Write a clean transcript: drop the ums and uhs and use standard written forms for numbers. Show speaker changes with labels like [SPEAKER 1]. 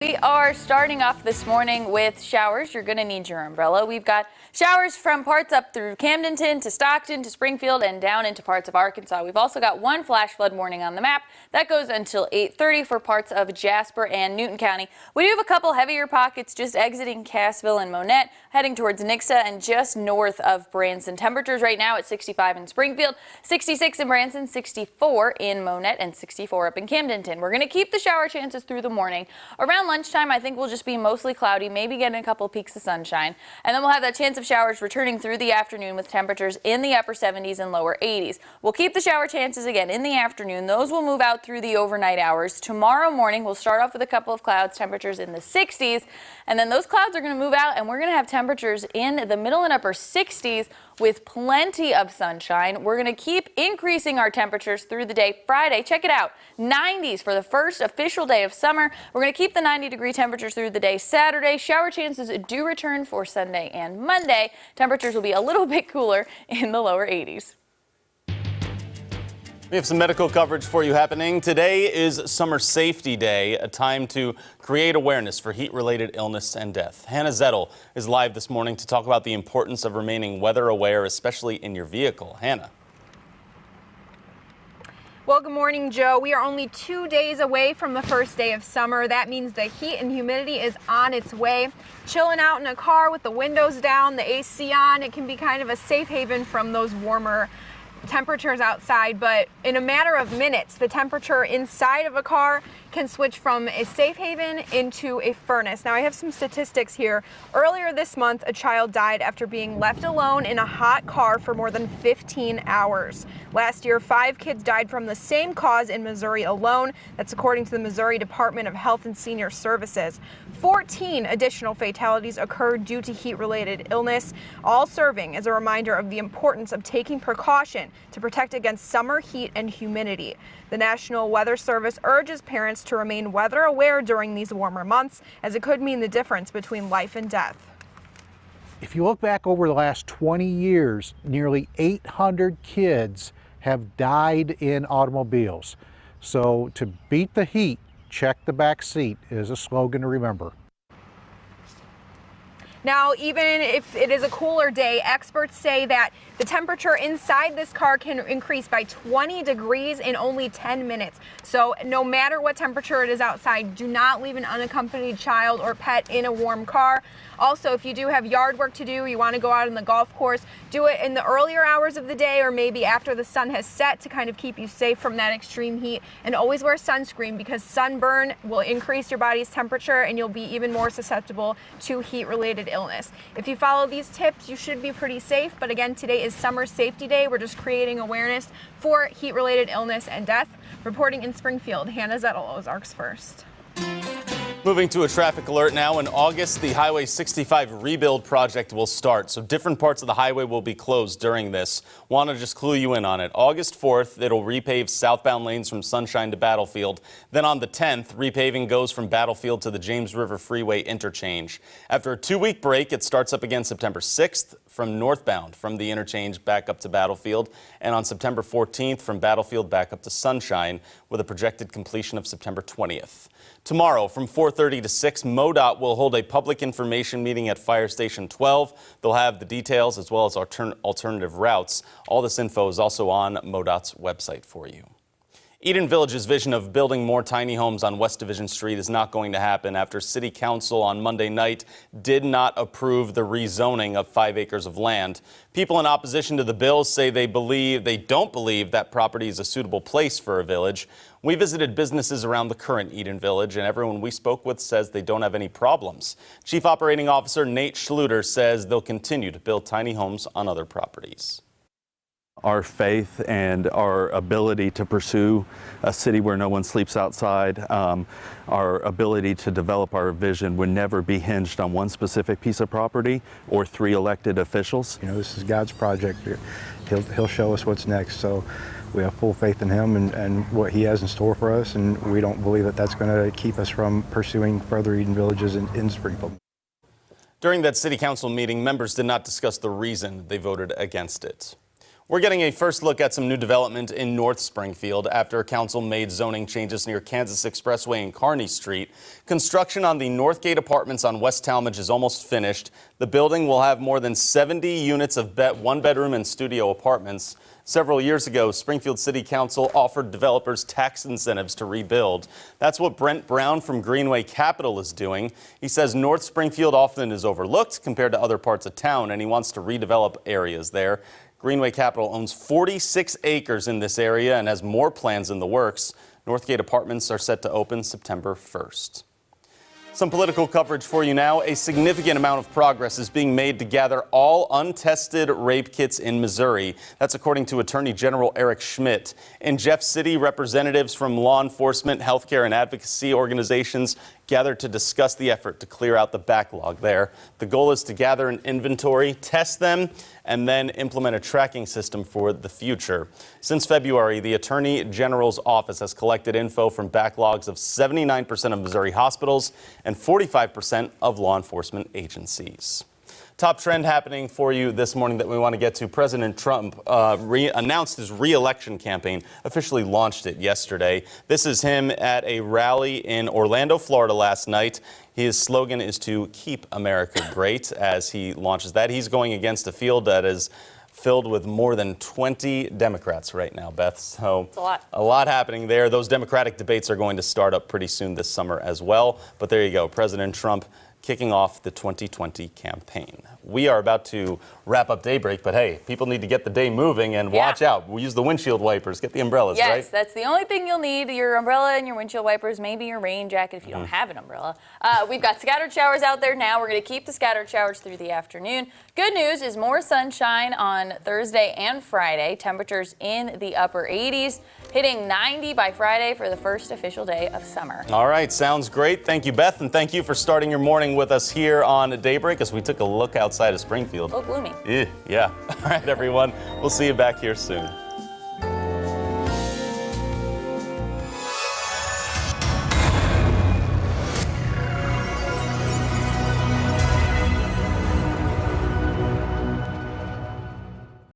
[SPEAKER 1] We are starting off this morning with showers. You're going to need your umbrella. We've got showers from parts up through Camdenton to Stockton to Springfield and down into parts of Arkansas. We've also got one flash flood warning on the map. That goes until 8:30 for parts of Jasper and Newton County. We do have a couple heavier pockets just exiting Cassville and Monette, heading towards Nixa and just north of Branson. Temperatures right now at 65 in Springfield, 66 in Branson, 64 in Monette, and 64 up in Camdenton. We're going to keep the shower chances through the morning. Around lunchtime, I think we'll just be mostly cloudy, maybe getting a couple peaks of sunshine. And then we'll have that chance of showers returning through the afternoon with temperatures in the upper 70s and lower 80s. We'll keep the shower chances again in the afternoon. Those will move out through the overnight hours. Tomorrow morning, we'll start off with a couple of clouds, temperatures in the 60s. And then those clouds are going to move out, and we're going to have temperatures in the middle and upper 60s with plenty of sunshine. We're going to keep increasing our temperatures through the day. Friday, check it out, 90s for the first official day of summer. We're going to keep the 90-degree temperatures through the day. Saturday, shower chances do return for Sunday and Monday. Temperatures will be a little bit cooler in the lower 80s.
[SPEAKER 2] We have some medical coverage for you happening. Today is Summer Safety Day, a time to create awareness for heat-related illness and death. Hannah Zettel is live this morning to talk about the importance of remaining weather aware, especially in your vehicle. Hannah.
[SPEAKER 3] Well, good morning, Joe. We are only 2 days away from the first day of summer. That means the heat and humidity is on its way. Chilling out in a car with the windows down, the AC on, it can be kind of a safe haven from those warmer temperatures outside, but in a matter of minutes, the temperature inside of a car can switch from a safe haven into a furnace. Now, I have some statistics here. Earlier this month, a child died after being left alone in a hot car for more than 15 hours. Last year, 5 kids died from the same cause in Missouri alone. That's according to the Missouri Department of Health and Senior Services. 14 additional fatalities occurred due to heat-related illness, all serving as a reminder of the importance of taking precaution to protect against summer heat and humidity. The National Weather Service urges parents to remain weather aware during these warmer months, as it could mean the difference between life and death.
[SPEAKER 4] If you look back over the last 20 years, nearly 800 kids have died in automobiles. So to beat the heat, check the back seat is a slogan to remember.
[SPEAKER 3] Now, even if it is a cooler day, experts say that the temperature inside this car can increase by 20 degrees in only 10 minutes. So no matter what temperature it is outside, do not leave an unaccompanied child or pet in a warm car. Also, if you do have yard work to do, you want to go out on the golf course, do it in the earlier hours of the day or maybe after the sun has set to kind of keep you safe from that extreme heat. And always wear sunscreen, because sunburn will increase your body's temperature and you'll be even more susceptible to heat-related illness. If you follow these tips, you should be pretty safe. But again, today is Summer Safety Day. We're just creating awareness for heat-related illness and death. Reporting in Springfield, Hannah Zettel, Ozarks First.
[SPEAKER 2] Moving to a traffic alert now. In August, the Highway 65 rebuild project will start, so different parts of the highway will be closed during this. Want to just clue you in on it. August 4th, it'll repave southbound lanes from Sunshine to Battlefield. Then on the 10th, repaving goes from Battlefield to the James River Freeway interchange. After a 2-week break, it starts up again September 6th from northbound from the interchange back up to Battlefield, and on September 14th from Battlefield back up to Sunshine, with a projected completion of September 20th. Tomorrow from 4:30 to 6, MoDOT will hold a public information meeting at Fire Station 12. They'll have the details as well as alternative routes. All this info is also on MoDOT's website for you. Eden Village's vision of building more tiny homes on West Division Street is not going to happen after City Council on Monday night did not approve the rezoning of 5 acres of land. People in opposition to the bill say they don't believe that property is a suitable place for a village. We visited businesses around the current Eden Village, and everyone we spoke with says they don't have any problems. Chief Operating Officer Nate Schluter says they'll continue to build tiny homes on other properties.
[SPEAKER 5] Our faith and our ability to pursue a city where no one sleeps outside, our ability to develop our vision would never be hinged on one specific piece of property or 3 elected officials.
[SPEAKER 6] You know, this is God's project. He'll show us what's next. So we have full faith in him and what he has in store for us, and we don't believe that that's going to keep us from pursuing further Eden Villages in Springfield.
[SPEAKER 2] During that City Council meeting, members did not discuss the reason they voted against it. We're getting a first look at some new development in North Springfield after council made zoning changes near Kansas Expressway and Kearney Street. Construction on the Northgate Apartments on West Talmadge is almost finished. The building will have more than 70 units of one-bedroom and studio apartments. Several years ago, Springfield City Council offered developers tax incentives to rebuild. That's what Brent Brown from Greenway Capital is doing. He says North Springfield often is overlooked compared to other parts of town, and he wants to redevelop areas there. Greenway Capital owns 46 acres in this area and has more plans in the works. Northgate Apartments are set to open September 1st. Some political coverage for you now. A significant amount of progress is being made to gather all untested rape kits in Missouri. That's according to Attorney General Eric Schmidt. In Jeff City, representatives from law enforcement, healthcare, and advocacy organizations gathered to discuss the effort to clear out the backlog there. The goal is to gather an inventory, test them, and then implement a tracking system for the future. Since February, the Attorney General's office has collected info from backlogs of 79% of Missouri hospitals and 45% of law enforcement agencies. Top trend happening for you this morning that we want to get to. President Trump announced his re-election campaign, officially launched it yesterday. This is him at a rally in Orlando, Florida last night. His slogan is to keep America great as he launches that. He's going against a field that is filled with more than 20 Democrats right now, Beth. So
[SPEAKER 1] it's a lot.
[SPEAKER 2] A lot happening there. Those Democratic debates are going to start up pretty soon this summer as well. But there you go, President Trump kicking off the 2020 campaign. We are about to wrap up Daybreak, but hey, people need to get the day moving and watch out. We'll use the windshield wipers, get the umbrellas, right?
[SPEAKER 1] Yes, that's the only thing you'll need, your umbrella and your windshield wipers, maybe your rain jacket if you don't have an umbrella. We've got scattered showers out there now. We're going to keep the scattered showers through the afternoon. Good news is more sunshine on Thursday and Friday. Temperatures in the upper 80s, hitting 90 by Friday for the first official day of summer.
[SPEAKER 2] All right, sounds great. Thank you, Beth, and thank you for starting your morning with us here on Daybreak as we took a look outside of Springfield.
[SPEAKER 1] Oh, gloomy.
[SPEAKER 2] Yeah. All right, everyone. We'll see you back here soon.